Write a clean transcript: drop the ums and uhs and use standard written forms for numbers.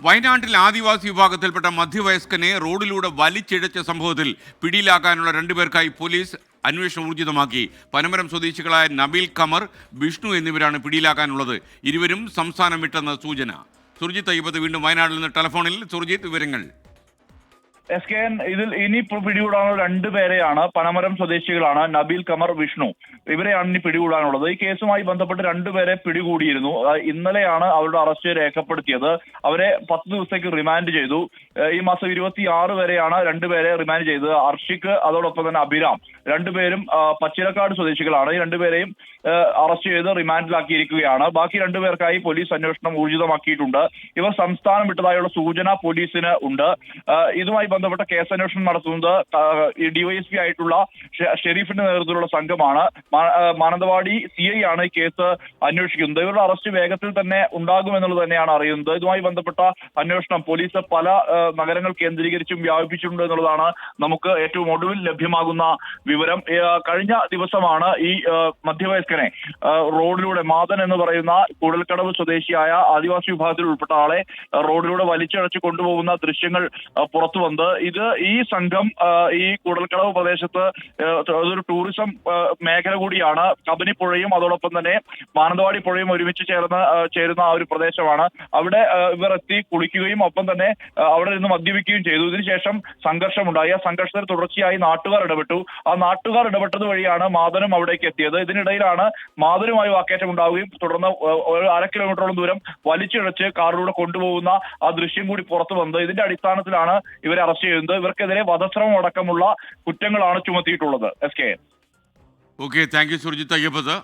വയനാട്ടിൽ ആദിവാസി വിഭാഗത്തിൽപ്പെട്ട മധ്യവയസ്കനെ റോഡിലൂടെ വലിച്ചിഴച്ച സംഭവത്തിൽ പിടിയിലാക്കാനുള്ള രണ്ടുപേർക്കായി പോലീസ് അന്വേഷണം ഊർജിതമാക്കി. പനമരം സ്വദേശികളായ നബീൽ ഖമർ, വിഷ്ണു എന്നിവരാണ് പിടിയിലാക്കാനുള്ളത്. ഇരുവരും സംസ്ഥാനം വിട്ടെന്ന് സൂചന. സുർജിത്ത് അയ്യപ്പത്ത് വീണ്ടും വയനാട്ടിൽ നിന്ന് ടെലിഫോണിൽ. സുർജിത്ത്, വിവരങ്ങൾ. SKN ഇതിൽ ഇനി പിടികൂടാനുള്ള രണ്ടുപേരെയാണ്. പനമരം സ്വദേശികളാണ് നബീൽ ഖമർ, വിഷ്ണു. ഇവരെയാണ് ഇനി പിടികൂടാനുള്ളത്. ഈ കേസുമായി ബന്ധപ്പെട്ട് രണ്ടുപേരെ പിടികൂടിയിരുന്നു. ഇന്നലെയാണ് അവരുടെ അറസ്റ്റ് രേഖപ്പെടുത്തിയത്. അവരെ 10 ദിവസത്തേക്ക് റിമാൻഡ് ചെയ്തു. ഈ മാസം 26 വരെയാണ് രണ്ടുപേരെ റിമാൻഡ് ചെയ്തത്. അർഷിക്ക്, അതോടൊപ്പം തന്നെ അഭിരാം, രണ്ടുപേരും പച്ചിലക്കാട് സ്വദേശികളാണ്. ഈ രണ്ടുപേരെയും അറസ്റ്റ് ചെയ്ത് റിമാൻഡിലാക്കിയിരിക്കുകയാണ്. ബാക്കി രണ്ടുപേർക്കായി പോലീസ് അന്വേഷണം ഊർജിതമാക്കിയിട്ടുണ്ട്. ഇവർ സംസ്ഥാനം വിട്ടതായുള്ള സൂചന പോലീസിന് ഉണ്ട്. ഇതുമായി ബന്ധപ്പെട്ട കേസന്വേഷണം നടത്തുന്നത് DYSP ആയിട്ടുള്ള ഷെരീഫിന്റെ നേതൃത്വത്തിലുള്ള സംഘമാണ്. മാനന്തവാടി CI ആണ് ഈ കേസ് അന്വേഷിക്കുന്നത്. ഇവരുടെ അറസ്റ്റ് വേഗത്തിൽ തന്നെ ഉണ്ടാകുമെന്നുള്ളത് തന്നെയാണ് അറിയുന്നത്. ഇതുമായി ബന്ധപ്പെട്ട അന്വേഷണം പോലീസ് പല നഗരങ്ങൾ കേന്ദ്രീകരിച്ചും വ്യാപിപ്പിച്ചിട്ടുണ്ട് എന്നുള്ളതാണ് നമുക്ക് ഏറ്റവും ഒടുവിൽ ലഭ്യമാകുന്ന വിവരം. കഴിഞ്ഞ ദിവസമാണ് ഈ മധ്യവയസ്കനെ റോഡിലൂടെ, മാതൻ എന്ന് പറയുന്ന കൂടൽക്കടവ് സ്വദേശിയായ ആദിവാസി വിഭാഗത്തിൽ ഉൾപ്പെട്ട ആളെ റോഡിലൂടെ വലിച്ചിഴച്ച് കൊണ്ടുപോകുന്ന ദൃശ്യങ്ങൾ പുറത്തു വന്നത്. ഈ സംഘം ഈ കൂടൽക്കടവ് പ്രദേശത്ത് ഒരു ടൂറിസം മേഖല കൂടിയാണ്. കബനിപ്പുഴയും അതോടൊപ്പം തന്നെ മാനന്തവാടി പുഴയും ഒരുമിച്ച് ചേരുന്ന ആ ഒരു പ്രദേശമാണ്. അവിടെ ഇവർ എത്തി കുളിക്കുകയും ഒപ്പം തന്നെ അവിടെ നിന്ന് മദ്യപിക്കുകയും ചെയ്തു. ഇതിനുശേഷം സംഘർഷമുണ്ടായി. ആ സംഘർഷത്തിൽ തുടർച്ചയായി നാട്ടുകാർ ഇടപെട്ടു. ആ നാട്ടുകാർ ഇടപെട്ടത് വഴിയാണ് മാതനും അവിടേക്ക് എത്തിയത്. ഇതിനിടയിലാണ് മാതനുമായി വാക്കേറ്റം ഉണ്ടാവുകയും തുടർന്ന് 1/2 കിലോമീറ്ററോളം ദൂരം വലിച്ചിഴച്ച് കാറിലൂടെ കൊണ്ടുപോകുന്ന ആ ദൃശ്യം കൂടി പുറത്തു വന്നത്. ഇതിന്റെ അടിസ്ഥാനത്തിലാണ് ഇവരെ അറസ്റ്റ് ചെയ്യുന്നത്. ഇവർക്കെതിരെ വധശ്രമം അടക്കമുള്ള കുറ്റങ്ങളാണ് ചുമത്തിയിട്ടുള്ളത്. SK. Okay, thank you Surjit Ayyappath.